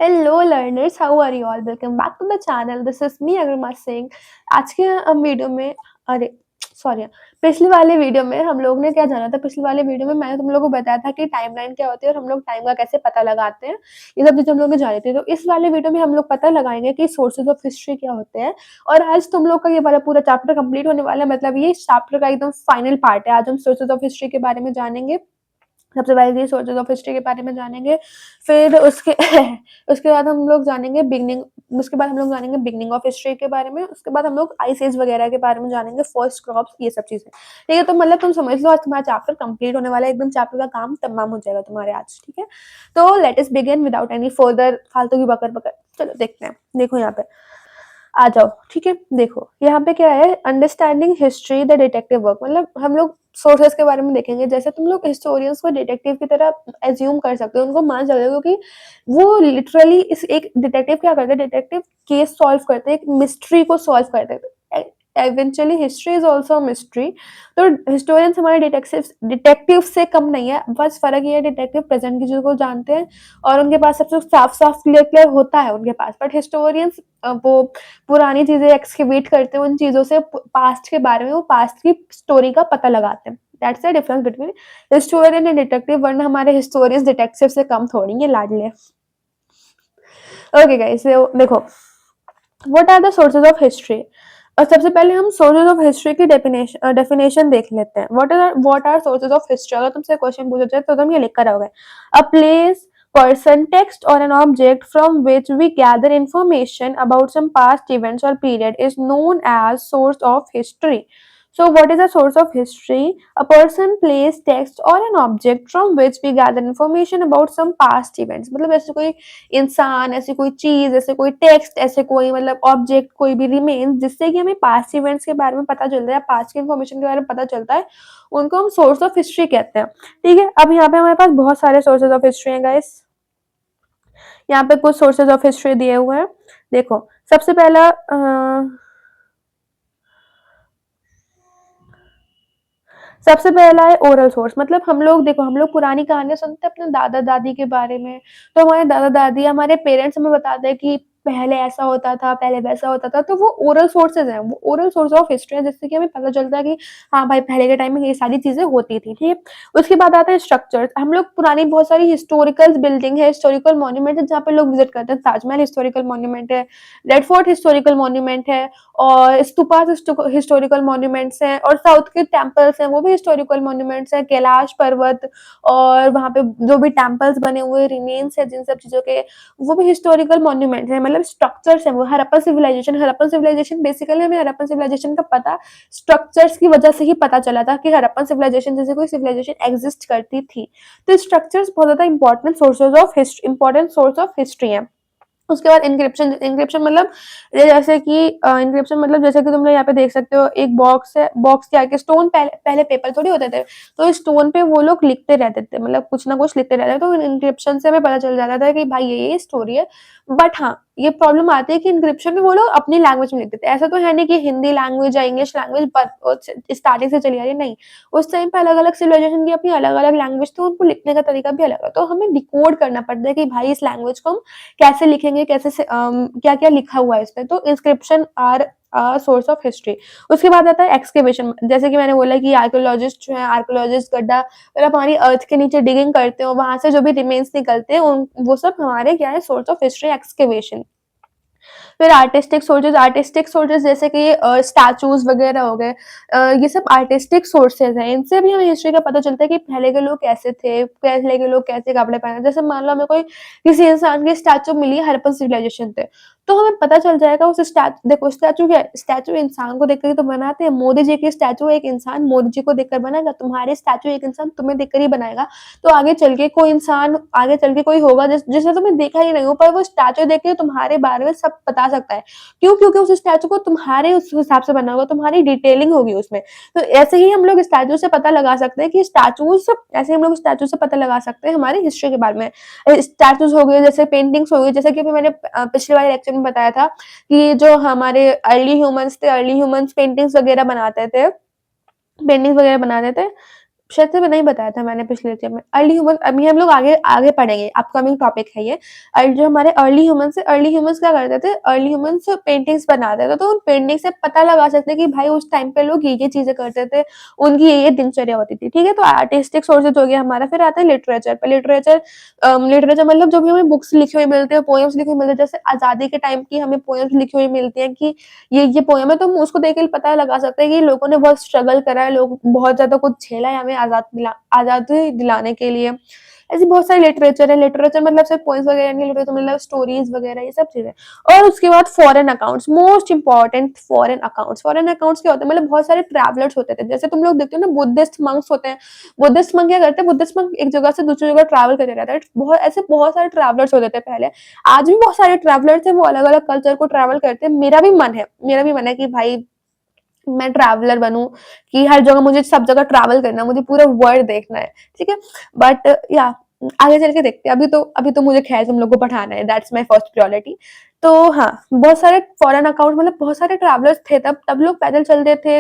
Hello learners, how are you all? Welcome back to the channel. This is me Agarma Singh. आज के हम video में अरे सॉरी पिछले वाले वीडियो में हम लोग ने क्या जाना था। पिछले वाले वीडियो में मैंने तुम लोगों को बताया था कि टाइमलाइन क्या होती है और हम लोग टाइम का कैसे पता लगाते हैं। ये सब चीजें हम लोग ने जानी थी। तो इस वाले वीडियो में हम लोग पता लगाएंगे कि सोर्सेज ऑफ हिस्ट्री क्या होते हैं। और आज तुम लोग का ये वाला पूरा चैप्टर कंप्लीट होने वाला है। मतलब ये चैप्टर का एकदम फाइनल पार्ट है। आज हम सोर्सेज ऑफ हिस्ट्री के बारे में जानेंगे। सबसे पहले ये सोर्सेज ऑफ हिस्ट्री के बारे में जानेंगे। फिर उसके उसके बाद हम लोग जानेंगे बिगनिंग ऑफ हिस्ट्री के बारे में। उसके बाद हम लोग आइस एज वगैरह के बारे में जानेंगे, फर्स्ट क्रॉप्स, ये सब चीजें। ठीक है, तो मतलब तुम समझ लो आज तुम्हारा चैप्टर कंप्लीट होने वाला है। एकदम चैप्टर का काम तमाम हो जाएगा तुम्हारे आज। ठीक है, तो let us begin without any further फालतू की बकर बकर। चलो देखते हैं। देखो यहाँ पे आ जाओ। ठीक है, देखो यहाँ पे क्या है, understanding history the detective work. मतलब हम लोग सोर्सेस के बारे में देखेंगे। जैसे तुम लोग हिस्टोरियंस को डिटेक्टिव की तरह एज्यूम कर सकते हो, उनको मान सकते हो, क्योंकि वो लिटरली इस एक डिटेक्टिव क्या करते हैं, डिटेक्टिव केस सॉल्व करते हैं, एक मिस्ट्री को सॉल्व करते हैं। Eventually history is also mystery. तो हिस्टोरियंस हमारे डिटेक्टिव से कम नहीं है। बस फर्क ये है, डिटेक्टिव प्रेजेंट की चीजों को जानते हैं और उनके पास सब कुछ साफ साफ क्लियर क्लियर होता है उनके पास। बट हिस्टोरियंस वो पुरानी चीजें एक्सकेवेट करते हैं, उन चीजों से पास्ट के बारे में, वो पास्ट की स्टोरी का पता लगाते हैं। That's the difference between historian and detective. वरना हमारे हिस्टोरियंस डिटेक्टिव से कम थोड़ी, ये लाडले। ओके गाइस, देखो what are the sources of history. और सबसे पहले हम सोर्सेज ऑफ हिस्ट्री की डेफिनेशन देख लेते हैं। What are sources of history. अगर तुमसे क्वेश्चन पूछा जाए तो तुम ये लिख कर आओगे, a place, person, text, or an object from which we gather information about some past events or period is known as source of history. So what is a source of history? A person, place, text, or an object from which we gather information about some past events. मतलब ऐसे कोई इंसान, ऐसी कोई चीज, ऐसे कोई text, ऐसे कोई मतलब ऑब्जेक्ट, कोई भी रिमेन्स, जिससे कि हमें पास्ट इवेंट्स के बारे में पता चलता है, पास्ट की इन्फॉर्मेशन के बारे में पता चलता है, उनको हम सोर्स ऑफ हिस्ट्री कहते हैं। ठीक है, अब यहाँ पे हमारे पास बहुत सारे सोर्सेज ऑफ हिस्ट्री हैं गाइस। यहाँ पे कुछ सोर्सेज ऑफ हिस्ट्री दिए हुए हैं। देखो सबसे पहला सबसे पहला है ओरल सोर्स। मतलब हम लोग देखो, हम लोग पुरानी कहानियां सुनते हैं अपने दादा दादी के बारे में। तो हमारे दादा दादी, हमारे पेरेंट्स हमें बताते हैं कि पहले ऐसा होता था, पहले वैसा होता था। तो वो ओरल सोर्सेज हैं, वो ओरल सोर्स ऑफ हिस्ट्री है, जिससे कि हमें पता चलता है कि हाँ भाई, पहले के टाइम में ये सारी चीजें होती थी। ठीक है, उसके बाद आता है स्ट्रक्चर्स। हम लोग पुरानी बहुत सारी हिस्टोरिकल बिल्डिंग है, हिस्टोरिकल मॉन्यूमेंट है, जहाँ पे लोग विजिट करते हैं। ताजमहल हिस्टोरिकल मॉन्यूमेंट है, रेड फोर्ट हिस्टोरिकल मॉन्यूमेंट है, और स्तूपास हिस्टोरिकल मॉन्यूमेंट्स हैं, और साउथ के टेम्पल्स हैं वो भी हिस्टोरिकल मॉन्यूमेंट्स हैं। कैलाश पर्वत और वहाँ पे जो भी टेम्पल्स बने हुए रिमेन्स है जिन सब चीजों के, वो भी हिस्टोरिकल मॉन्यूमेंट्स हैं। मतलब स्ट्रक्चर्स हैं वो। हड़प्पन सिविलाइजेशन बेसिकली हमें हड़प्पन सिविलाइजेशन का पता स्ट्रक्चर्स की वजह से ही पता चला था कि हड़प्पन सिविलाइजेशन जैसे कोई सिविलाइजेशन एग्जिस्ट करती थी। तो स्ट्रक्चर्स बहुत ज्यादा इंपॉर्टेंट सोर्स ऑफ हिस्ट्री है। उसके बाद इंक्रिप्शन मतलब जैसे कि इंक्रिप्शन मतलब जैसे कि तुम लोग यहाँ पे देख सकते हो, एक बॉक्स है, बॉक्स के आगे स्टोन, पहले पेपर थोड़ी होते थे, तो स्टोन पे वो लोग लिखते रहते थे, मतलब कुछ ना कुछ लिखते रहते थे। तो इंक्रिप्शन से हमें पता चल जाता था कि भाई ये स्टोरी है। बट हाँ, ये प्रॉब्लम आती है कि इंक्रिप्शन में वो लोग अपनी लैंग्वेज में लिखते थे। ऐसा तो है नहीं कि हिंदी लैंग्वेज या इंग्लिश लैंग्वेज स्टार्टिंग से चली आ रही, नहीं। उस टाइम पे अलग अलग सिविलाइजेशन की अपनी अलग अलग लैंग्वेज, तो उनको लिखने का तरीका भी अलग है। तो हमें डिकोड करना पड़ता है कि भाई इस लैंग्वेज को हम कैसे लिखेंगे, कैसे से क्या क्या लिखा हुआ है इसमें। तो inscription are source of history. उसके बाद आता है एक्सकेवेशन। जैसे कि मैंने बोला कि आर्कियोलॉजिस्ट जो है, आर्कियोलॉजिस्ट गड्ढा मतलब हमारी अर्थ के नीचे डिगिंग करते हो, वहां से जो भी रिमेन्स निकलते हैं वो सब हमारे क्या है, सोर्स ऑफ हिस्ट्री, एक्सकेवेशन। फिर आर्टिस्टिक सोर्सेज जैसे कि स्टैचूज वगैरह हो गए, ये सब आर्टिस्टिक सोर्सेज हैं। इनसे भी हमें हिस्ट्री का पता चलता है कि पहले के लोग कैसे थे, पहले के लोग कैसे कपड़े पहने। जैसे मान लो हमें कोई किसी इंसान की स्टैचू मिली है हड़प्पन सिविलाइजेशन पे, तो हमें पता चल जाएगा उस स्टैचू, देखो स्टैचू क्या है, स्टैचू इंसान को देखकर ही तो बनाते हैं। मोदी जी की स्टैचू एक इंसान मोदी जी को देखकर बनाएगा, तुम्हारे स्टैचू एक इंसान तुम्हें देखकर ही बनाएगा। तो आगे चल के कोई इंसान, आगे चल के कोई होगा जिसने तुम्हें देखा ही नहीं हो, पर वो स्टैचू देख के तुम्हारे बारे में सब बता सकता है। क्यों? क्योंकि उस स्टैचू को तुम्हारे उस हिसाब से बना होगा, तुम्हारी डिटेलिंग होगी उसमें। तो ऐसे ही हम लोग स्टैचू से पता लगा सकते हैं कि स्टैचूज, ऐसे हम लोग स्टैचू से पता लगा सकते हैं हमारी हिस्ट्री के बारे में। स्टैचूज हो गए, जैसे पेंटिंग्स हो गई, जैसे कि अभी मैंने पिछले वाले लेक्चर में बताया था कि जो हमारे अर्ली ह्यूमंस थे, अर्ली ह्यूमंस पेंटिंग्स वगैरह बनाते थे, शायद से नहीं बताया था मैंने पिछले लेक्चर में। अर्ली ह्यूमन अभी हम लोग आगे आगे पढ़ेंगे, अपकमिंग टॉपिक है ये। जो हमारे अर्ली ह्यूमन्स है, अर्ली ह्यूमन्स क्या करते थे, अर्ली ह्यूमन्स पेंटिंग्स बनाते थे, तो उन पेंटिंग से पता लगा सकते हैं कि भाई उस टाइम पे लोग ये चीजें करते थे, उनकी ये दिनचर्या होती थी। ठीक है, तो आर्टिस्टिक सोर्सेज हो गया हमारा। फिर आता है लिटरेचर पे। लिटरेचर मतलब जो भी हमें बुक्स लिखी हुई मिलती है, पोएम्स लिखी हुई मिलती है, जैसे आजादी के टाइम की हमें पोएम्स लिखी हुई मिलती है कि ये पोएम है, तो हम उसको देख के पता लगा सकते हैं कि लोगों ने बहुत स्ट्रगल करा है, लोग बहुत ज्यादा कुछ झेला है हमें आजादी दिलाने के लिए। ऐसी बहुत सारी लिटरेचर है। लिटरेचर मतलब सिर्फ पोएम्स वगैरह नहीं, लिटरेचर मतलब स्टोरीज वगैरह, ये सब चीजें। और उसके बाद foreign accounts, most important foreign accounts. Foreign accounts क्या होते हैं, मतलब बहुत सारे ट्रैवलर्स होते थे, जैसे तुम लोग देखते हो ना बुद्धिस्ट मंक्स होते हैं। बुद्धिस्ट मंक क्या करते हैं, बुद्धिस्ट मंक एक जगह से दूसरी जगह ट्रैवल करते रहते हैं। बहुत सारे ट्रैवलर्स होते थे पहले, आज भी बहुत सारे ट्रैवलर्स हैं, वो अलग अलग कल्चर को ट्रैवल करते हैं। मेरा भी मन है कि भाई मैं ट्रैवलर बनूं, कि हर जगह मुझे सब जगह ट्रैवल करना है, मुझे पूरा वर्ल्ड देखना है। ठीक है, बट या आगे चल के देखते हैं। अभी तो मुझे खैर तुम लोग को पढ़ाना है, दैट्स माय फर्स्ट प्रायोरिटी। तो हाँ, बहुत सारे फॉरेन अकाउंट मतलब बहुत सारे ट्रैवलर्स थे, तब लोग पैदल चलते थे,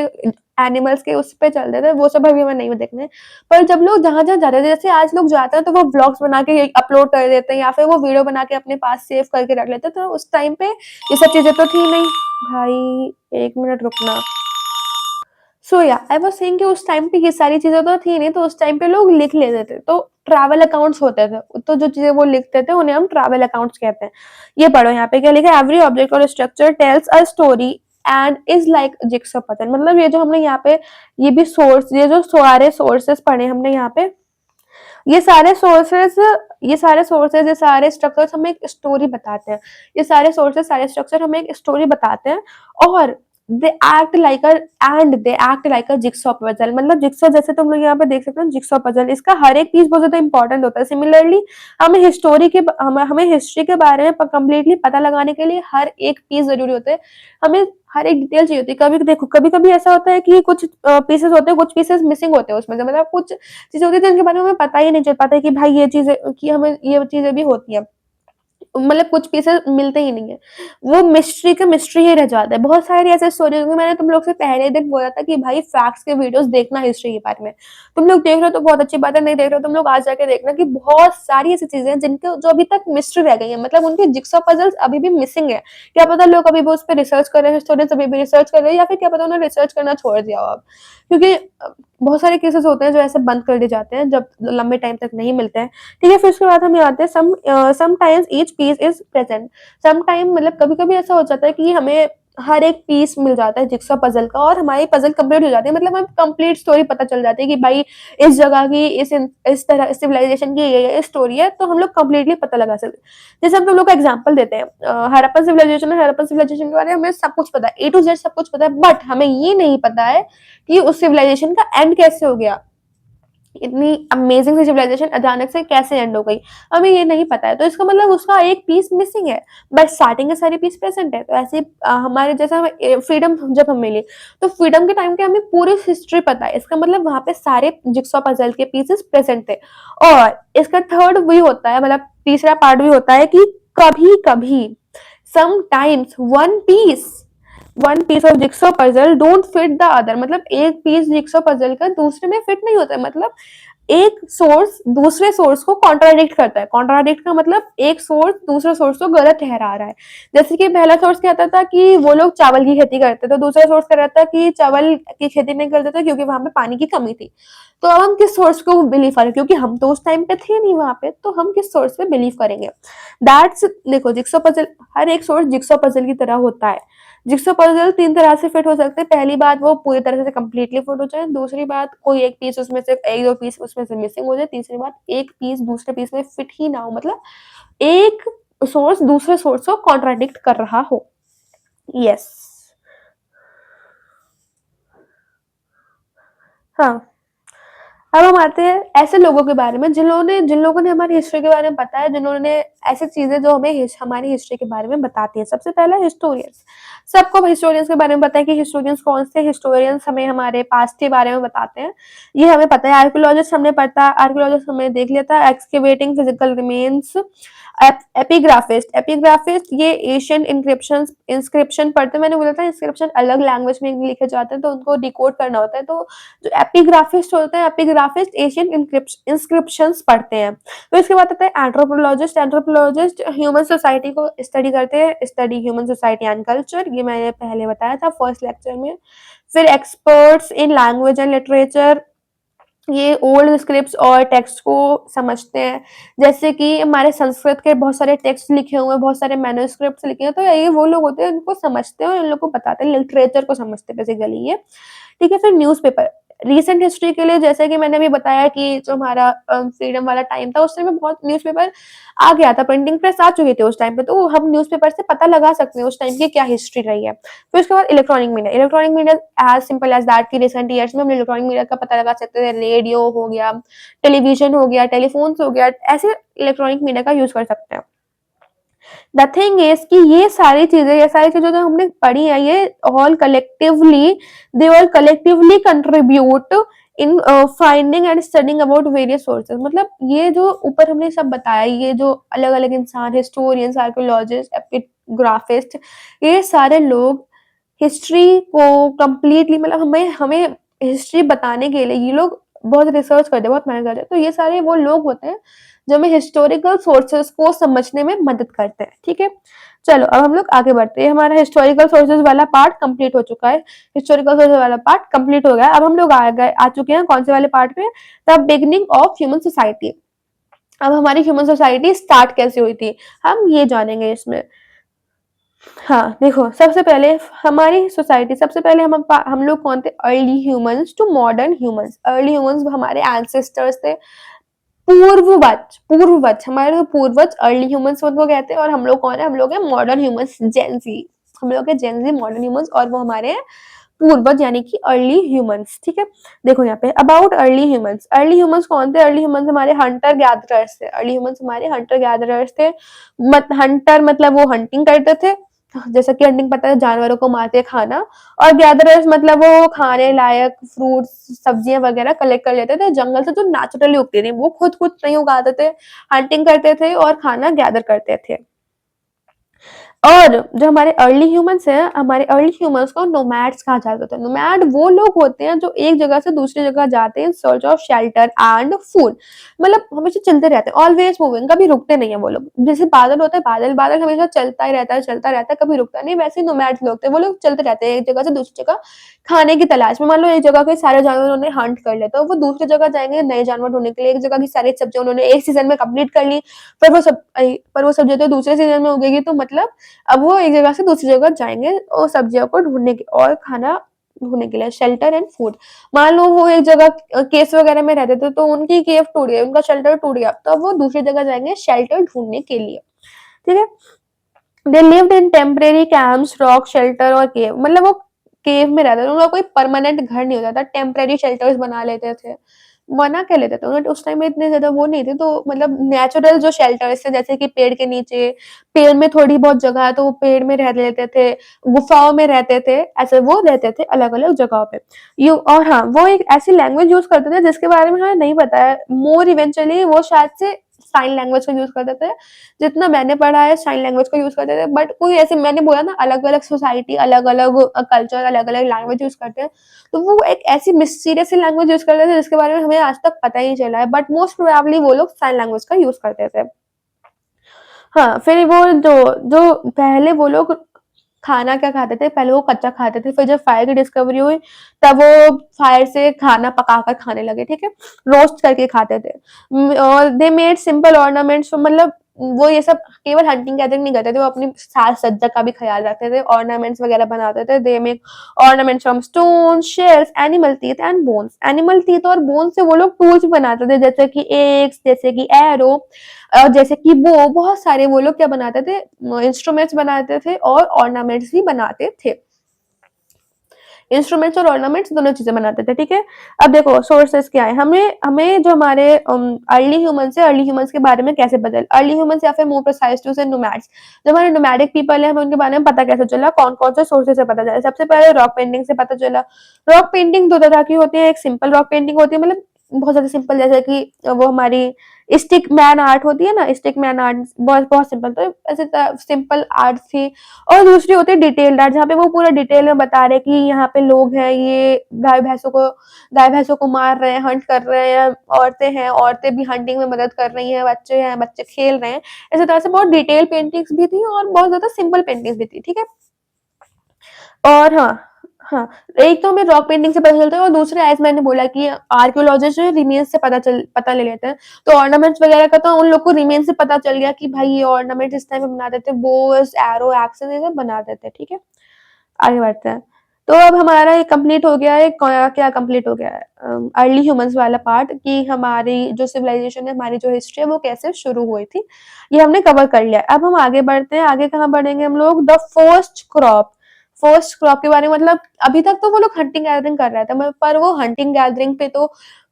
एनिमल्स के उस पे चलते थे, वो सब अभी हमें नहीं देखने। पर जब लोग जहां जहां जाते थे, जैसे आज लोग जाते हैं तो वो ब्लॉग्स बना के अपलोड कर देते हैं, या फिर वो वीडियो बना के अपने पास सेव करके रख लेते हैं। तो उस टाइम पे ये सब चीजें तो थी नहीं। भाई 1 मिनट रुकना। सो या आई वाज सेइंग कि उस टाइम पे ये सारी चीजें तो थी नहीं, तो उस टाइम पे लोग लिख लेते थे, तो ट्रैवल अकाउंट्स होते थे। तो जो चीजें वो लिखते थे उन्हें हम ट्रैवल अकाउंट्स कहते हैं। ये पढ़ो यहाँ पे क्या लिखा है, एवरी ऑब्जेक्ट और structure tales a story and is like jigsaw puzzle. मतलब ये जो हमने यहाँ पे ये जो सारे सोर्सेस पढ़े हमने यहाँ पे, ये सारे सोर्सेस ये सारे स्ट्रक्चर्स हमें एक स्टोरी बताते हैं। ये सारे सोर्सेस सारे स्ट्रक्चर हमें एक स्टोरी बताते हैं, और they act like a jigsaw puzzle. मतलब जिक्सॉ, जैसे तुम लोग यहाँ पे देख सकते हो जिक्सॉ पजल, इसका हर एक पीस बहुत ज्यादा इंपॉर्टेंट होता है। सिमिलरली हमें हिस्ट्री के बारे में कंप्लीटली पता लगाने के लिए हर एक पीस जरूरी होता है। हमें हर एक डिटेल चाहिए होती है। कभी कभी ऐसा होता है कि कुछ पीसेस होते हैं, कुछ पीसेस मिसिंग होते हैं उसमें से, मतलब कुछ चीजें होती है जिनके बारे में हमें पता ही नहीं चल पाता है कि भाई ये चीजें, कि हमें ये चीजें भी होती है। मतलब कुछ पीसेस मिलते ही नहीं है, वो मिस्ट्री ही रह जाता है। बहुत सारी ऐसे स्टोरी होंगी, मैंने तुम लोग से पहले दिन बोला था कि भाई फैक्ट्स के वीडियोस देखना हिस्ट्री के बारे में। तुम लोग देख रहे हो तो बहुत अच्छी बात है, नहीं देख रहे हो तुम लोग आज जाके देखना कि बहुत सारी ऐसी चीजें हैं जिनके जो अभी तक मिस्ट्री रह गई है, मतलब उनके जिक्सॉ पजल्स अभी भी मिसिंग है। क्या पता लोग अभी भी उस पर रिसर्च कर रहे हैं, स्टूडेंट्स अभी भी रिसर्च कर रहे हैं, या फिर क्या पता उन्होंने रिसर्च करना छोड़ दिया हो अब। क्योंकि बहुत सारे केसेस होते हैं जो ऐसे बंद कर दिए जाते हैं जब लंबे टाइम तक नहीं मिलते हैं। ठीक है, फिर उसके बाद हम आते हैं sometimes each piece is present. Sometime मतलब कभी कभी ऐसा हो जाता है कि हमें हर एक पीस मिल जाता है जिक्सॉ पजल का, और हमारी पजल कंप्लीट हो जाती है। मतलब हमें कंप्लीट स्टोरी पता चल जाती है कि भाई इस जगह की इस तरह सिविलाइजेशन की ये स्टोरी है, तो हम लोग कंप्लीटली पता लगा सकते हैं। जैसे हम लोग का एग्जांपल देते हैं, हड़प्पन सिविलाइजेशन के बारे में हमें सब कुछ पता है, A to Z सब कुछ पता है, बट हमें ये नहीं पता है कि उस सिविलाइजेशन का एंड कैसे हो गया। इतनी अमेजिंग सी सिविलाइजेशन अचानक से कैसे एंड हो गई, हमें ये नहीं पता है। तो इसका मतलब उसका एक पीस मिसिंग है, बट स्टार्टिंग के सारे पीस प्रेजेंट है। तो ऐसे हमारे जैसे हमें फ्रीडम जब हम मिली, तो फ्रीडम के टाइम के हमें पूरी हिस्ट्री पता है। इसका मतलब वहां पे सारे जिक्सॉ पजल के पीसेस प्रेजेंट थे। और इसका थर्ड भी होता है, मतलब तीसरा पार्ट भी होता है कि कभी कभी sometimes one piece of jigsaw puzzle don't fit the other. मतलब एक पीस जिक्सॉ पजल का दूसरे में फिट नहीं होता है। मतलब एक सोर्स दूसरे सोर्स को कॉन्ट्राडिक्ट करता है। कॉन्ट्राडिक्ट का मतलब एक सोर्स दूसरे सोर्स को गलत ठहरा रहा है। जैसे कि पहला सोर्स कहता था कि वो लोग चावल की खेती करते थे, दूसरा सोर्स कह रहा था कि चावल की खेती नहीं करते थे क्योंकि वहां पे पानी की कमी थी। तो अब हम किस सोर्स को बिलीव करें, क्योंकि हम तो उस टाइम पे थे नहीं वहां पे, तो हम किस सोर्स पे बिलीव करेंगे। दैट्स देखो जिक्सॉ पजल, हर एक सोर्स जिक्सॉ पजल की तरह होता है। जिक्सॉ पजल 3 तरह से फिट हो सकते हैं। पहली बात, वो पूरी तरह से कंप्लीटली फिट हो जाए। दूसरी बात, कोई एक पीस उसमें से, एक दो पीस उसमें से मिसिंग हो जाए। तीसरी बात, एक पीस दूसरे पीस में फिट ही ना हो, मतलब एक सोर्स दूसरे सोर्स को कॉन्ट्राडिक्ट कर रहा हो। यस। हाँ, अब हम आते हैं ऐसे लोगों के बारे में जिन लोगों ने हमारी हिस्ट्री के बारे में पता है, जिन्होंने ऐसी चीजें जो हमें हमारी हिस्ट्री के बारे में बताती है। सबसे पहला हिस्टोरियंस। सबको हिस्टोरियंस के बारे में पता है कि हिस्टोरियंस कौन से हिस्टोरियंस हमें हमारे पास्ट के बारे में बताते हैं, ये हमें पता है। आर्कियोलॉजिस्ट हमने पढ़ा, आर्कियोलॉजिस्ट हमने देख लिया था। Excavating physical remains. एपिग्राफिस्ट ये एशियन इंस्क्रिप्शन पढ़ते हैं। मैंने बोला था इंस्क्रिप्शन अलग लैंग्वेज में लिखे जाते हैं, तो उनको डिकोड करना होता है। तो जो एपिग्राफिस्ट होते हैं, ग्राफिस्ट एशियन इंस्क्रिप्शंस पढ़ते हैं। फिर उसके बाद आता है एंथ्रोपोलॉजिस्ट। एंथ्रोपोलॉजिस्ट ह्यूमन सोसाइटी को स्टडी करते हैं, study human society and culture, ये मैंने पहले बताया था फर्स्ट लेक्चर में। फिर experts in language and literature, ये ओल्ड स्क्रिप्ट्स और टेक्स्ट को समझते हैं, जैसे कि हमारे संस्कृत के बहुत सारे टेक्स्ट लिखे हुए हैं, बहुत सारे मैन्युस्क्रिप्ट्स लिखे हैं, तो ये वो लोग होते हैं उनको समझते हैं और उन लोग को बताते हैं, लिटरेचर को समझते हैं बेसिकली ये। ठीक है, फिर न्यूज़पेपर, रीसेंट हिस्ट्री के लिए जैसे कि मैंने अभी बताया कि जो हमारा फ्रीडम वाला टाइम था उस टाइम में बहुत न्यूज़पेपर आ गया था, प्रिंटिंग प्रेस आ चुके थे उस टाइम पे, तो हम न्यूज़पेपर से पता लगा सकते हैं उस टाइम की क्या हिस्ट्री रही है। फिर उसके बाद electronic media, electronic media as simple as that कि रिसेंट ईयर्स में हम इलेक्ट्रॉनिक मीडिया का पता लगा सकते हैं, रेडियो हो गया, टेलीविजन हो गया, टेलीफोन्स हो गया, ऐसे इलेक्ट्रॉनिक मीडिया का यूज कर सकते हैं। द थिंग इज कि ये सारी चीजें जो हमने पढ़ी है, ये all collectively they all collectively contribute in finding and studying about various sources. मतलब ये जो ऊपर हमने सब बताया, ये जो अलग अलग इंसान, हिस्टोरियंस, आर्कियोलॉजिस्ट, एपिग्राफिस्ट, ये सारे लोग हिस्ट्री को कंप्लीटली, मतलब हमें हमें हिस्ट्री बताने के लिए ये लोग बहुत रिसर्च करते हैं, बहुत मेहनत करते हैं। तो ये सारे वो लोग होते हैं जो हमें हिस्टोरिकल सोर्सेज को समझने में मदद करते हैं। ठीक है, चलो अब हम लोग आगे बढ़ते हैं। हमारा हिस्टोरिकल सोर्सेज वाला पार्ट कंप्लीट हो चुका है, हिस्टोरिकल सोर्सेज वाला पार्ट कंप्लीट हो गया। अब हम लोग आ चुके हैं कौन से वाले पार्ट पे, the beginning of human society. अब हमारी ह्यूमन सोसाइटी स्टार्ट कैसे हुई थी, हम ये जानेंगे इसमें। हाँ देखो, सबसे पहले हमारी सोसाइटी, सबसे पहले हम लोग कौन थे, early humans to modern humans. Early humans हमारे एंसेस्टर्स थे, पूर्वज हमारे पूर्वज अर्ली ह्यूमंस उनको कहते हैं। और हम लोग कौन है, हम लोग हैं मॉडर्न ह्यूमंस, जेनजी, हम लोग हैं जेनजी मॉडर्न ह्यूमंस, और वो हमारे हैं पूर्वज यानी कि अर्ली ह्यूमंस। ठीक है, देखो यहाँ पे about early humans. Early humans कौन थे, अर्ली ह्यूमंस हमारे हंटर गैदरर्स थे। अर्ली ह्यूमंस हमारे हंटर गैदरर्स थे। हंटर मतलब वो हंटिंग करते थे, जैसा कि हंटिंग पता है जानवरों को मार के खाना, और गैदरर्स मतलब वो खाने लायक फ्रूट्स, सब्जियां वगैरह कलेक्ट कर लेते थे जंगल से जो नेचुरली उगती थी, वो खुद खुद नहीं उगाते थे, हंटिंग करते थे और खाना गैदर करते थे। और जो हमारे अर्ली ह्यूमंस हैं, हमारे अर्ली ह्यूमंस को नोमैड्स कहा जाता था। नोमैड वो लोग होते हैं जो एक जगह से दूसरी जगह जाते हैं in search of shelter and food, मतलब हमेशा चलते रहते हैं, ऑलवेज मूविंग, कभी रुकते नहीं है वो लोग। जैसे बादल होता है, बादल बादल हमेशा चलता ही रहता है, चलता रहता है, कभी रुकता नहीं, वैसे ही नोमैड्स लोग थे, वो लोग चलते रहते हैं एक जगह से दूसरी जगह खाने की तलाश में। मान लो एक जगह के सारे जानवर उन्होंने हंट कर लिया, तो वो दूसरी जगह जाएंगे नए जानवर ढूंढने के लिए। एक जगह की सारी सब्जियां उन्होंने एक सीजन में कंप्लीट कर ली, पर वो सब्जियां तो दूसरे सीजन में उगेगी, तो मतलब अब वो एक जगह से दूसरी जगह जाएंगे और सब्जियों को ढूंढने के और खाना ढूंढने के लिए, शेल्टर एंड फूड। मान लो वो एक जगह केस वगैरह में रहते थे, तो उनकी केव टूट गई, उनका शेल्टर टूट गया, तो अब वो दूसरी जगह जाएंगे शेल्टर ढूंढने के लिए। ठीक है, they lived in temporary camps, rock shelter और केव, मतलब वो केव में रहते थे, उनका कोई परमानेंट घर नहीं होता था, टेम्परेरी शेल्टर्स बना लेते थे, बना क्या लेते थे, उन्हें उस टाइम में इतने ज्यादा वो नहीं थे, तो मतलब नेचुरल जो शेल्टर्स थे, जैसे कि पेड़ के नीचे, पेड़ में थोड़ी बहुत जगह है तो वो पेड़ में रह लेते थे, गुफाओं में रहते थे, ऐसे वो रहते थे अलग अलग जगहों पे। यू और हाँ, वो एक ऐसी लैंग्वेज यूज करते थे जिसके बारे में हमें नहीं पता है, मोर इवेंचुअली वो शायद से साइन लैंग्वेज का यूज करते थे, जितना मैंने पढ़ा है साइन लैंग्वेज का यूज करते थे। बट कोई ऐसे, मैंने बोला ना अलग अलग सोसाइटी, अलग अलग कल्चर, अलग अलग लैंग्वेज यूज करते हैं, तो वो एक ऐसी मिस्टीरियस लैंग्वेज यूज करते थे जिसके बारे में हमें आज तक पता ही नहीं चला है, बट मोस्ट प्रोबेबली वो लोग साइन लैंग्वेज का यूज करते थे। हाँ, फिर वो जो जो पहले वो लोग खाना क्या खाते थे, पहले वो कच्चा खाते थे, फिर जब फायर की डिस्कवरी हुई तब वो फायर से खाना पकाकर खाने लगे। ठीक है, रोस्ट करके खाते थे। और दे मेड सिंपल ऑर्नामेंट्स, मतलब वो ये सब केवल हंटिंग गैदरिंग नहीं करते थे, वो अपनी साज सज्जा का भी ख्याल रखते थे, ऑर्नामेंट्स वगैरह बनाते थे। They make ornaments from stone, shells, animal teeth and bones. Animal teeth और बोन से वो लोग टूल्स बनाते थे, जैसे कि एक्स, जैसे कि एरो, जैसे कि वो बहुत सारे वो लोग क्या बनाते थे, इंस्ट्रूमेंट्स बनाते थे और ऑर्नामेंट्स भी बनाते थे। इंस्ट्रूमेंट्स और ऑर्नामेंट्स दोनों चीजें बनाते थे। ठीक है, अब देखो सोर्सेस क्या है, हमें हमें जो हमारे अर्ली ह्यूमंस है, अर्ली ह्यूमंस के बारे में कैसे पता, अर्ली ह्यूमंस या फिर मोर प्रिसाइज टू से नोमैड्स, जो हमारे नोमैडिक पीपल है, हमें उनके बारे में पता कैसे चला, कौन कौन से सोर्सेस से पता चला। सबसे पहले रॉक पेंटिंग से पता चला। रॉक पेंटिंग दो तरह की होती है, एक सिंपल रॉक पेंटिंग होती है, मतलब बहुत ज़्यादा सिंपल, जैसे कि वो हमारी स्टिक मैन आर्ट होती है ना, स्टिक मैन आर्ट बहुत बहुत सिंपल, तो ऐसे सिंपल आर्ट थी। और दूसरी होती है डिटेल्ड आर्ट, जहाँ पे वो पूरा डिटेल में बता रहे कि यहाँ पे लोग हैं, ये गाय भैंसों को मार रहे हैं, हंट कर रहे हैं, औरतें भी हंटिंग में मदद कर रही हैं, बच्चे खेल रहे हैं। इसी तरह से बहुत डिटेल पेंटिंग्स भी थी और बहुत ज्यादा सिंपल पेंटिंग्स भी थी, ठीक है। और हाँ, हाँ, एक तो हमें रॉक पेंटिंग से पता चलता है और दूसरा एज़ मैंने बोला कि आर्कियोलॉजिस्ट जो है रिमेन्स से पता ले लेते हैं। तो ऑर्नामेंट्स वगैरह का तो उन लोग को रिमेन्स से पता चल गया कि भाई ये ऑर्नामेंट्स इस टाइम पे बनाते थे, बोस, एरो, एक्सेस ये सब बनाते थे, ठीक है। आगे बढ़ते हैं। तो अब हमारा ये कंप्लीट हो गया है, क्या कंप्लीट हो गया है, अर्ली ह्यूमंस वाला पार्ट, कि हमारी जो सिविलाइजेशन है, हमारी जो हिस्ट्री है वो कैसे शुरू हुई थी, ये हमने कवर कर लिया। अब हम आगे बढ़ते हैं, आगे कहाँ बढ़ेंगे हम लोग, द फर्स्ट क्रॉप के बारे में। मतलब अभी तक तो वो लोग हंटिंग गैदरिंग कर रहे थे, पर वो हंटिंग गैदरिंग पे तो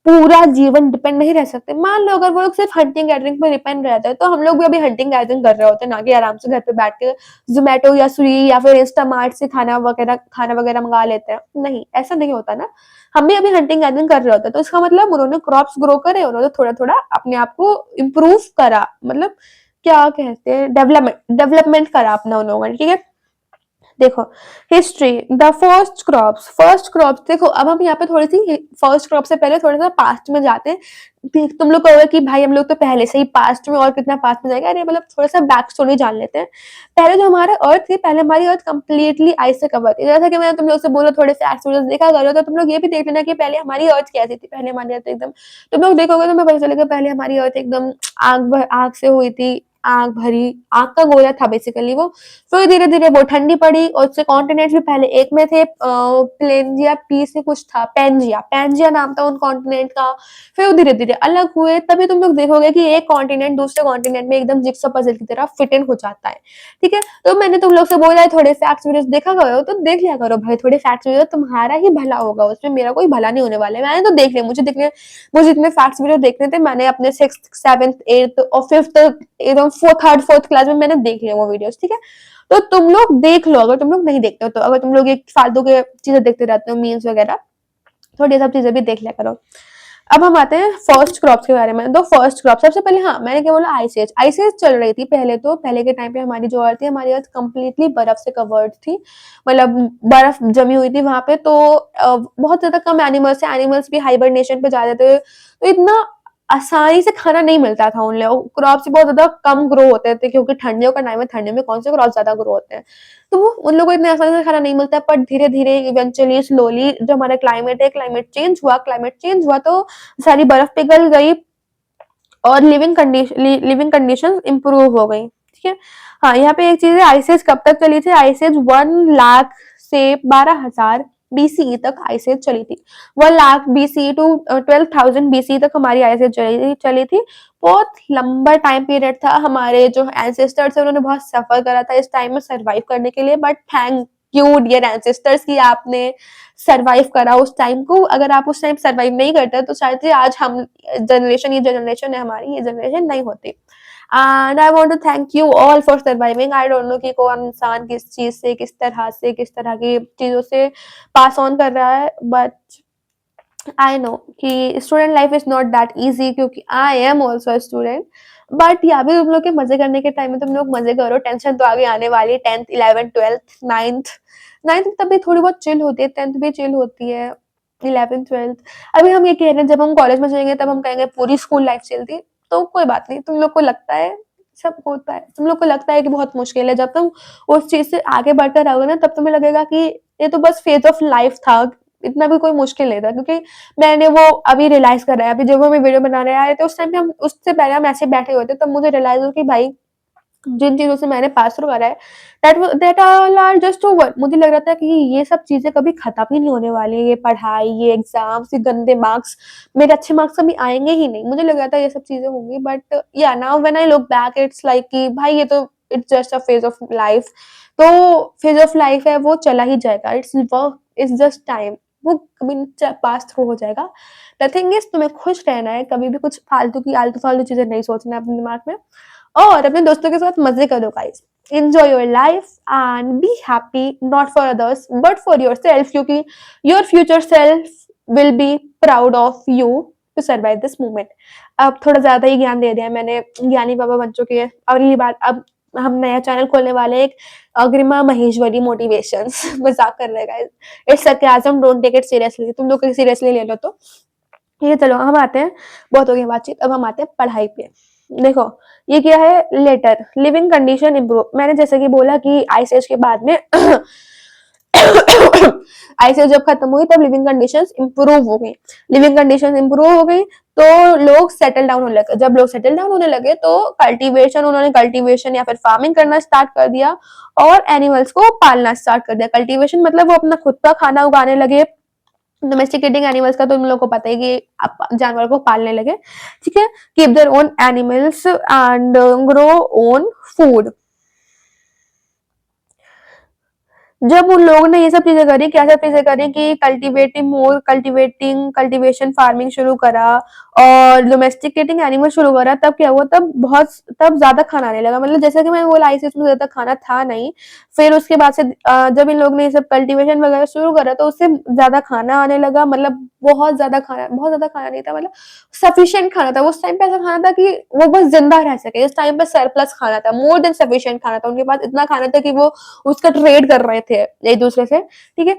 पूरा जीवन डिपेंड नहीं रह सकते। मान लो अगर वो लोग सिर्फ हंटिंग गैदरिंग पे डिपेंड रहते हैं, तो हम लोग भी अभी हंटिंग गैदरिंग कर रहे होते, ना कि आराम से घर पे बैठ के ज़ोमैटो या स्विगी या फिर इंस्टामार्ट से खाना वगैरह मंगा लेते हैं। नहीं, ऐसा नहीं होता ना। हम भी अभी हंटिंग गैदरिंग कर रहे होते हैं, तो इसका मतलब उन्होंने क्रॉप्स ग्रो करे, उन्होंने थोड़ा-थोड़ा अपने आप को इम्प्रूव करा, मतलब क्या कहते हैं, डेवलपमेंट करा अपना उन लोगों ने, ठीक है। देखो, हिस्ट्री, द फर्स्ट क्रॉप्स देखो, अब हम यहाँ पे थोड़ी सी फर्स्ट क्रॉप से पहले थोड़ा सा पास्ट में जाते हैं। तुम लोग कहोगे कि भाई हम लोग तो पहले से ही पास्ट में, और कितना पास्ट में जाएगा, अरे मतलब थोड़ा सा बैक स्टोरी जान लेते हैं। पहले जो हमारा अर्थ थी, पहले हमारी अर्थ कंप्लीटली आइस से कवर थी, जैसा कि मैंने तुम लोग से बोला थोड़े फैक्ट्स वीडियोस देखा करो, तो तुम लोग ये भी देख लेना कि पहले हमारी अर्थ कैसी थी। पहले हमारी अर्थ एकदम, तुम लोग देखोगे तो मैं पता चलेगा, पहले हमारी अर्थ एकदम आग से हुई थी, आग भरी, आग का गोला था बेसिकली वो। फिर धीरे धीरे वो ठंडी पड़ी और उससे कॉन्टिनेंट्स भी पहले एक में थे, प्लेंजिया पी से कुछ था, पैंजिया नाम था उन कॉन्टिनेंट का। फिर वो धीरे धीरे अलग हुए, तभी तुम लोग देखोगे कि एक कॉन्टिनेंट दूसरे कॉन्टिनेंट में एकदम जिक्सो पजल की तरह फिट इन हो जाता है, ठीक है। तो मैंने तुम लोग से बोला है थोड़े फैक्ट्स वीडियोस देखा करो, तो देख लिया करो भाई, थोड़े फैक्ट्स वीडियो, तुम्हारा ही भला होगा उसमें, मेरा कोई भला नहीं होने वाला है। मैंने तो देख लिया, मुझे इतने फैक्ट्स वीडियो देखने थे, मैंने अपने 6th 7th 8th और 5th एकदम थर्ड फोर्थ क्लास में मैंने देख लिया वो वीडियोस, ठीक है। तो तुम लोग देख लो, अगर तुम लोग नहीं देखते हो तो, अगर तुम लोग एक फालतू के चीजें देखते रहते हो, मीम्स वगैरह, थोड़ी सब चीजें भी देख लिया करो। अब हम आते हैं फर्स्ट क्रॉप्स के बारे में। तो फर्स्ट क्रॉप सबसे पहले, हाँ मैंने क्या बोला, आइस एज चल रही थी पहले। तो पहले के टाइम पे हमारी जो अर्थ थी, हमारी अर्थ कंप्लीटली बर्फ से कवर्ड थी, मतलब बर्फ जमी हुई थी वहां पे। तो बहुत ज्यादा कम एनिमल्स भी हाइबरनेशन पे जा रहे थे, तो इतना आसानी से खाना नहीं मिलता था उन लोग, क्रॉप्स बहुत ज्यादा कम ग्रो होते थे, क्योंकि ठंडियों का टाइम है, ठंडी में कौन से क्रॉप ज्यादा ग्रो होते हैं। तो वो उन लोगों को इतने आसानी से खाना नहीं मिलता। पर धीरे धीरे इवेंचुअली स्लोली जो हमारा क्लाइमेट है, क्लाइमेट चेंज हुआ, तो सारी बर्फ पिघल गई और लिविंग कंडीशन इंप्रूव हो गई, ठीक है। हाँ, यहाँ पे एक चीज है, आइसेज कब तक चली थी, आइसेज 1 लाख से 12,000 बीसीई तक आइसेज चली थी। 1 लाख बीसीई टू 12,000 बीसीई तक हमारी आइसेज चली थी। बहुत लंबा टाइम पीरियड था, हमारे जो एंसेस्टर्स है उन्होंने बहुत सफर करा था इस टाइम में सर्वाइव करने के लिए, but thank you dear ancestors की आपने सर्वाइव करा उस टाइम को। अगर आप उस टाइम सर्वाइव नहीं करते तो शायद आज हम ये जनरेशन है हमारी, ये जनरेशन नहीं होती। And I want to thank you all for surviving. I don't know कि कौन इंसान किस चीज से, किस तरह की चीजों से पास ऑन कर रहा है, बट आई नो कि student life is not that easy, क्योंकि I am also student. But या भी तुम लोग के मजे करने के टाइम में तुम लोग मजे करो, टेंशन तो आगे आने वाली है, 10th 11th 12th 9th तभी थोड़ी बहुत चिल होती है, 10th भी चिल होती है, 11th 12th। अभी हम ये कह रहे हैं, जब हम कॉलेज में जाएंगे तब हम कहेंगे पूरी स्कूल लाइफ चिल थी। तो कोई बात नहीं, तुम लोग को लगता है सब होता है, तुम लोग को लगता है कि बहुत मुश्किल है, जब तुम उस चीज से आगे बढ़कर रहोगे ना, तब तुम्हें लगेगा कि ये तो बस फेज ऑफ लाइफ था, इतना भी कोई मुश्किल नहीं था। क्योंकि मैंने वो अभी रियलाइज कर रहा है, अभी जब हम वीडियो बनाने आए थे उस टाइम पे, हम उससे पहले हम ऐसे बैठे हुए थे, तब मुझे रियलाइज हुआ कि भाई जिन चीजों से मैंने पास थ्रू करा है, that all are just over. मुझे लग रहा था कि ये सब चीजें कभी खत्म ही नहीं होने वाली है, ये पढ़ाई, ये एग्जाम्स, ये गंदे मार्क्स, मेरे अच्छे मार्क्स कभी आएंगे ही नहीं। मुझे लग रहा था ये सब चीजें होंगी, बट या now when I look back it's like कि भाई ये तो it's just a phase of life. तो फेज ऑफ लाइफ है, वो चला ही जाएगा, it's work, it's just time, वो कभी पास थ्रू हो जाएगा। द थिंग इज, तुम्हें खुश रहना है, कभी भी कुछ आलतू फालतू चीजें नहीं सोचना है अपने दिमाग में, और अपने दोस्तों के साथ मजे करो guys. enjoy your life and be happy, not for others but for yourself, क्योंकि your future self will be proud of you to survive this moment. अब थोड़ा ज़्यादा ही ज्ञान दे दिया मैंने, ज्ञानी बाबा बन चुकी है। अगली बार अब हम नया चैनल खोलने वाले हैं, एक अग्रिमा महेश्वरी मोटिवेशंस मज़ाक कर रहे हैं guys. It's sarcasm, don't take it seriously. तुम लोग सीरियसली ले लो तो। ये चलो हम आते हैं, बहुत हो गई बातचीत, अब हम आते हैं पढ़ाई पे। देखो, ये क्या है, लेटर लिविंग कंडीशन इम्प्रूव। मैंने जैसे कि बोला कि आईसीएस के बाद में आईसीएस जब खत्म हुई तब लिविंग कंडीशंस इंप्रूव हो गई। लिविंग कंडीशंस इंप्रूव हो गई तो लोग सेटल डाउन होने लगे। जब लोग सेटल डाउन होने लगे तो उन्होंने कल्टीवेशन या फिर फार्मिंग करना स्टार्ट कर दिया और एनिमल्स को पालना स्टार्ट कर दिया। कल्टीवेशन मतलब वो अपना खुद का खाना उगाने लगे। डोमेस्टिकेटिंग एनिमल्स का तो तुम लोग को पता है कि आप जानवरों को पालने लगे, ठीक है। Keep their own animals and grow own food. जब उन लोगों ने ये सब चीजें करी, क्या सब चीजें करी कि कल्टीवेशन फार्मिंग शुरू करा और डोमेस्टिकेटिंग एनिमल शुरू करा, तब क्या हुआ, तब ज्यादा खाना आने लगा। मतलब जैसा कि मैंने बोला आईसीएस में ज्यादा खाना था नहीं, फिर उसके बाद से जब इन लोगों ने ये सब कल्टीवेशन वगैरह शुरू करा तो उससे ज्यादा खाना आने लगा। मतलब बहुत ज्यादा खाना नहीं था, मतलब सफिशिएंट खाना था। उस टाइम पे ऐसा खाना था कि वो बस जिंदा रह सके। उस टाइम पे सरप्लस खाना था, मोर देन सफिशिएंट खाना था। उनके पास इतना खाना था कि वो उसका ट्रेड कर रहे थे एक दूसरे से, ठीक है।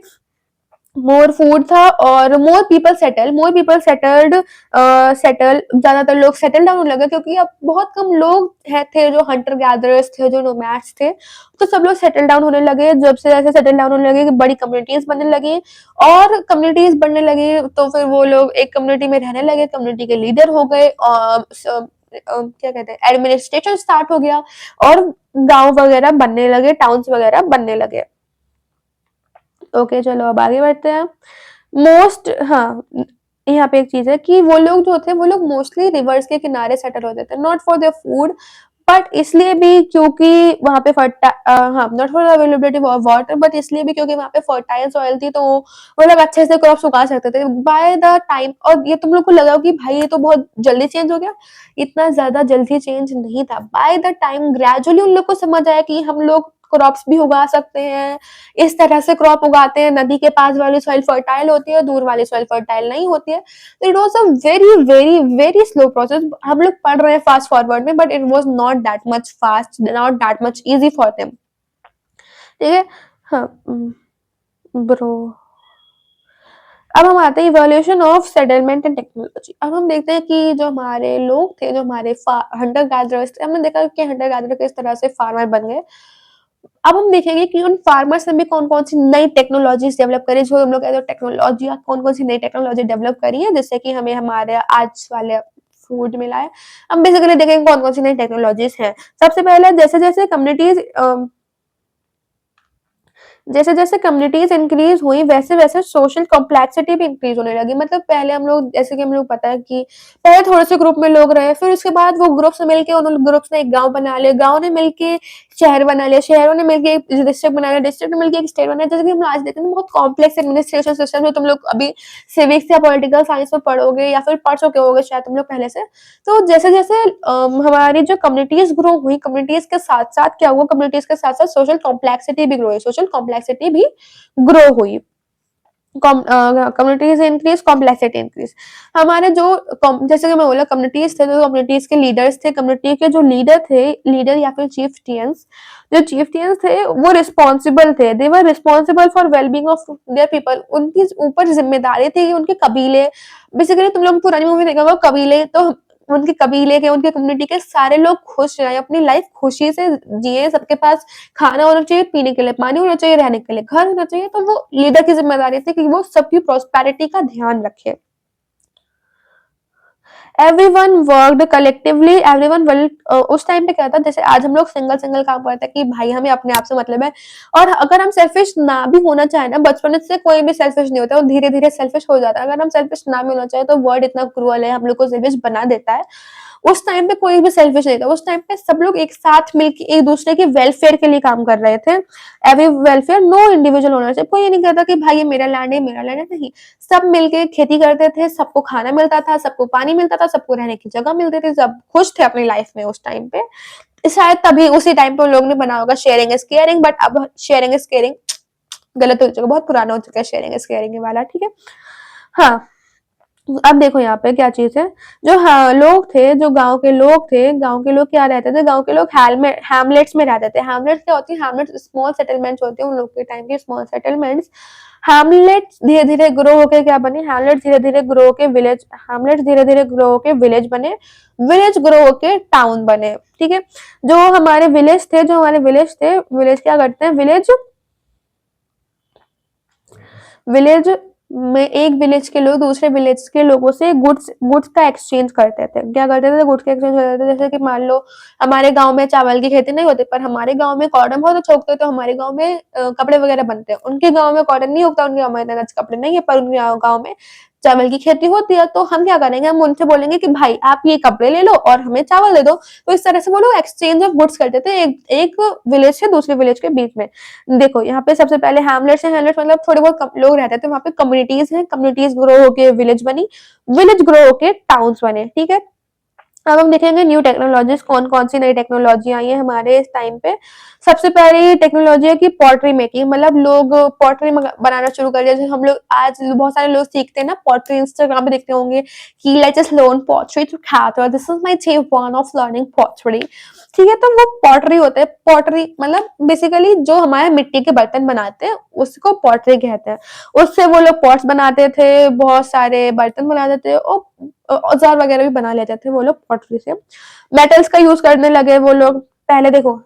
मोर फूड था और सेटल ज्यादातर लोग सेटल डाउन लगे, क्योंकि अब बहुत कम लोग थे जो हंटर गैदरर्स थे, जो नोमैड्स थे। तो सब लोग सेटल डाउन होने लगे। जब से ऐसे सेटल डाउन होने लगे कि बड़ी कम्युनिटीज बनने लगी, और कम्युनिटीज बनने लगी तो फिर वो लोग एक कम्युनिटी में रहने लगे, कम्युनिटी के लीडर हो गए और क्या कहते हैं, एडमिनिस्ट्रेशन स्टार्ट हो गया और गांव वगैरह बनने लगे, टाउन्स वगैरह बनने लगे। ओके चलो अब आगे बढ़ते हैं। हाँ, यहाँ पे एक चीज है कि वो लोग जो थे वो लोग मोस्टली रिवर्स के किनारे सेटल होते थे, not for their food but इसलिए भी क्योंकि वहां पे हाँ, not for availability of water but इसलिए भी क्योंकि वहां पे फर्टाइल सॉइल थी, तो वो लोग अच्छे से क्रॉप्स उगा सकते थे बाय द टाइम। और ये तुम लोग को लगा कि भाई ये तो बहुत जल्दी चेंज हो गया, इतना ज्यादा जल्दी चेंज नहीं था। बाय द टाइम ग्रेजुअली उन लोग को समझ आया कि हम लोग क्रॉप्स भी उगा सकते हैं, इस तरह से क्रॉप उगाते हैं। नदी के पास वाली सॉइल फर्टाइल होती है, दूर वाली सॉइल फर्टाइल नहीं होती है। तो it was a very very very slow process. हम लोग पढ़ रहे हैं फास्ट फॉरवर्ड में, but it was not that much fast, not that much easy for them, ठीक है। हाँ ब्रो, अब हम आते हैं evolution of settlement and technology. अब हम देखते हैं कि जो हमारे लोग थे, जो हमारे हंटर गैदरर्स थे, हमने देखा कि हंटर गैदरर किस तरह से फार्मर बन गए। अब हम देखेंगे कि उन फार्मर्स ने भी कौन-कौन सी नई टेक्नोलॉजीज़ डेवलप करी, जो हम लोग कहते हैं टेक्नोलॉजी, या कौन-कौन सी नई टेक्नोलॉजी डेवलप करी है, जिससे कि हमें हमारे आज वाले फूड मिला है। हम बेसिकली देखेंगे कौन-कौन सी नई टेक्नोलॉजीज़ हैं। सबसे पहले जैसे-जैसे कम्युनिटीज़ जैसे-जैसे कम्युनिटीज़ इंक्रीज़ हुई, वैसे-वैसे सोशल कॉम्प्लेक्सिटी भी इंक्रीज़ होने लगी। मतलब पहले हम लोग, जैसे कि हम लोग पता है कि पहले थोड़े से ग्रुप में लोग रहे, फिर उसके बाद वो ग्रुप्स मिलके उन ग्रुप्स ने एक गाँव बना लिया, गाँव ने मिलके शहर बना लिया, शहरों ने मिलके एक डिस्ट्रिक्ट बना लिया, डिस्ट्रिक्ट ने मिलके एक स्टेट बना लिया। जैसे कि हम आज देखते हैं बहुत कॉम्प्लेक्स एडमिनिस्ट्रेशन सिस्टम, जो तुम लोग अभी सिविक्स या पॉलिटिकल साइंस में पढ़ोगे या फिर पढ़ चुके होगे शायद तुम लोग पहले से। तो जैसे-जैसे हमारी जो कम्युनिटीज़ ग्रो हुई, कम्युनिटीज़ के साथ-साथ क्या हुआ, कम्युनिटीज़ के साथ-साथ सोशल कॉम्प्लेक्सिटी भी ग्रो हुई, सोशल कॉम्प्लेक्सिटी भी ग्रो हुई। Communities increase, complexity increase. हमारे जो जैसे कि मैं बोला कम्युनिटीज थे, जो कम्युनिटीज के लीडर्स थे, कम्युनिटी के जो लीडर या फिर चीफ्टियंस, जो चीफ्टियंस थे वो रिस्पॉन्सिबल थे, they were responsible for wellbeing of their people. उनकी ऊपर जिम्मेदारी थी कि उनके कबीले, बेसिकली तुम लोग पुरानी मूवी देखा होगा कबीले, तो उनके कबीले के, उनके कम्युनिटी के सारे लोग खुश रहे, अपनी लाइफ खुशी से जिए, सबके पास खाना होना चाहिए, पीने के लिए पानी होना चाहिए, रहने के लिए घर होना चाहिए। तो वो लीडर की जिम्मेदारी थी कि वो सबकी प्रोस्पेरिटी का ध्यान रखे। Everyone worked collectively, everyone will. उस टाइम पे क्या था, जैसे आज हम लोग सिंगल सिंगल काम करते हैं कि भाई हमें अपने आप से मतलब है, और अगर हम सेल्फिश ना भी होना चाहे ना, बचपन से कोई भी सेल्फिश नहीं होता, वो धीरे धीरे सेल्फिश हो जाता है। अगर हम सेल्फिश ना भी होना चाहे तो वर्ड इतना क्रूअल है, हम लोग को सेल्फिश बना देता है। उस टाइम पे कोई भी सेल्फिश नहीं था, उस टाइम पे सब लोग एक साथ मिलके एक दूसरे के वेलफेयर के लिए काम कर रहे थे। Every welfare, no individual ownership. कोई ये नहीं कहता कि भाई ये मेरा लैंड है, मेरा लैंड है, नहीं। सब मिलके खेती करते थे, सबको खाना मिलता था, सबको पानी मिलता था, सबको रहने की जगह मिलती थी, सब खुश थे अपनी लाइफ में उस टाइम पे। शायद तभी उसी टाइम पे उन लोगों ने बना होगा शेयरिंग इज केयरिंग, बट अब शेयरिंग इज केयरिंग गलत हो चुका, बहुत पुराना हो चुका है शेयरिंग इज केयरिंग वाला, ठीक है। हाँ, अब देखो यहाँ पे क्या चीज़ है, जो लोग थे, जो गाँव के लोग क्या रहते थे, गाँव के लोग हैमलेट्स में रहते थे। हैमलेट्स क्या होती है? हैमलेट्स स्मॉल सेटलमेंट्स होते हैं, उन लोग के टाइम के स्मॉल सेटलमेंट्स। हैमलेट्स धीरे-धीरे ग्रो होके क्या बने? हैमलेट्स धीरे-धीरे ग्रो होके विलेज बने, विलेज ग्रो होके टाउन बने, ठीक है? विलेज क्या करते हैं? विलेज में एक विलेज के लोग दूसरे विलेज के लोगों से गुड्स गुड्स का एक्सचेंज करते थे। क्या करते थे? गुड्स का एक्सचेंज करते थे। जैसे कि मान लो हमारे गाँव में चावल की खेती नहीं होती, पर हमारे गाँव में कॉटन बहुत अच्छा उगता है, तो हमारे गाँव में कपड़े वगैरह बनते हैं। उनके गाँव में कॉटन नहीं उगता, उनके गाँव में इतने अच्छे कपड़े नहीं है, पर उनके गाँव में चावल की खेती होती है। तो हम क्या करेंगे? हम उनसे बोलेंगे कि भाई आप ये कपड़े ले लो और हमें चावल दे दो। तो इस तरह से वो लोग एक्सचेंज ऑफ गुड्स करते थे एक विलेज से दूसरे विलेज के बीच में। देखो यहाँ पे सबसे पहले हैमलेट्स है, हैमलेट्स मतलब थोड़े बहुत लोग रहते थे, वहाँ पे कम्युनिटीज हैं, कम्युनिटीज ग्रो होके विलेज बनी, विलेज ग्रो होके टाउन्स बने, ठीक है। अब हम देखेंगे न्यू टेक्नोलॉजीज, कौन कौन सी नई टेक्नोलॉजी आई है हमारे इस टाइम पे। सबसे पहली टेक्नोलॉजी है कि पॉटरी मेकिंग, मतलब लोग पॉटरी बनाना शुरू कर दिया। जैसे हम लोग आज बहुत सारे लोग सीखते हैं ना पॉटरी, इंस्टाग्राम पे देखते होंगे कि let's just learn pottery through cat, this is my day one of learning pottery, ठीक है। तो वो पॉटरी होते हैं, पॉटरी मतलब बेसिकली जो हमारे मिट्टी के बर्तन बनाते हैं उसको पॉटरी कहते हैं। उससे वो लोग पॉट्स बनाते थे, बहुत सारे बर्तन बनाते थे और औजार वगैरह भी बना लेते थे वो लोग पॉटरी से। मेटल्स का यूज करने लगे वो लोग। पहले देखो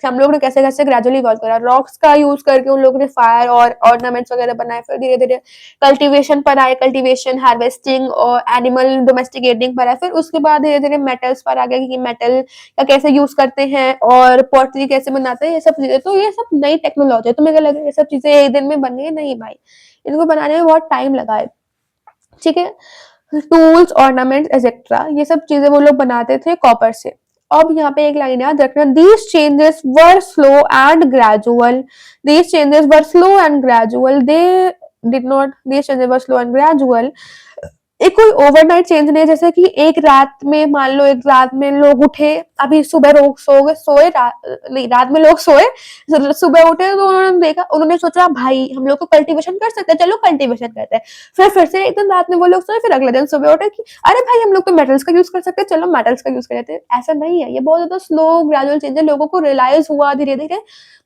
हम लोग ने कैसे कैसे ग्रेजुअली इवॉल्व करा, रॉक्स का यूज करके उन लोगों ने फायर और ऑर्नामेंट्स वगैरह बनाए। फिर धीरे धीरे कल्टीवेशन पर आए, कल्टीवेशन, हार्वेस्टिंग और एनिमल डोमेस्टिकेटिंग पर आए। फिर उसके बाद धीरे धीरे मेटल्स पर आ गया कि मेटल का कैसे यूज करते हैं और पॉटरी कैसे बनाते हैं, ये सब चीजें। तो ये सब नई टेक्नोलॉजी है। तुम्हें क्या लगे ये सब चीजें एक दिन में बन गई? नहीं भाई, इनको बनाने में बहुत टाइम लगा है, ठीक है। टूल्स, ऑर्नामेंट्स एक्सेट्रा, ये सब चीजें वो लोग बनाते थे कॉपर से। अब यहाँ पे एक लाइन याद रखना, these changes were slow and gradual, these changes were slow and gradual, they did not, these changes were slow and gradual. एक कोई ओवरनाइट चेंज नहीं है, जैसे कि एक रात में मान लो एक रात में लोग उठे, अभी सुबह लोग सोए नहीं, रात में लोग सोए, सुबह उठे तो उन्होंने देखा, उन्होंने सोचा भाई हम लोग को कल्टीवेशन कर सकते हैं, चलो कल्टीवेशन करते हैं। फिर से एक दिन रात में वो लोग सोए, फिर अगले दिन सुबह उठे कि अरे भाई हम लोग तो मेटल्स का यूज कर सकते हैं, चलो मेटल्स का यूज कर लेते हैं। ऐसा नहीं है, ये बहुत ज्यादा स्लो ग्रेजुअल चेंज है, लोगों को रियलाइज हुआ धीरे धीरे,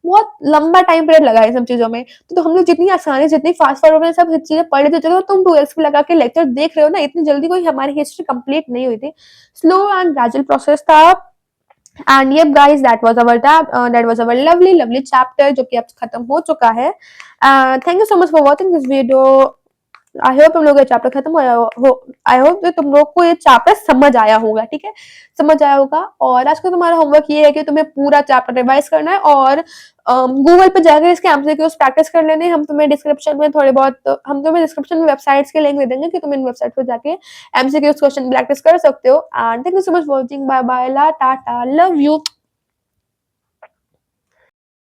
बहुत लंबा टाइम पीरियड लगा है सब चीजों में। तो हम लोग जितनी आसानी, जितनी फास्ट फॉरवर्ड में सब चीजें पढ़ लेते चलो। तुम 12th में लगा के लेक्चर देख रहे हो ना, इतनी जल्दी कोई हमारी हिस्ट्री कंप्लीट नहीं हुई थी, स्लो एंड ग्रेजुअल प्रोसेस था। And yep guys, that was our lovely chapter जो कि अब खत्म हो चुका है। Thank you so much for watching this video. I hope तुम लोग ये चैप्टर खत्म हो, आई होप कि तुम लोग को ये चैप्टर समझ आया होगा, ठीक है, समझ आया होगा। और आज का तुम्हारा होमवर्क ये है कि तुम्हें पूरा चैप्टर रिवाइज करना है और गूगल पे जाकर इसके एमसीक्यूज प्रैक्टिस कर लेने। हम तुम्हें डिस्क्रिप्शन में वेबसाइट्स के लिंक दे देंगे कि तुम इन वेबसाइट पर जाके एमसीक्यूज क्वेश्चन प्रैक्टिस कर सकते हो। And thank you so much for watching, bye bye, ला टाटा, लव यू।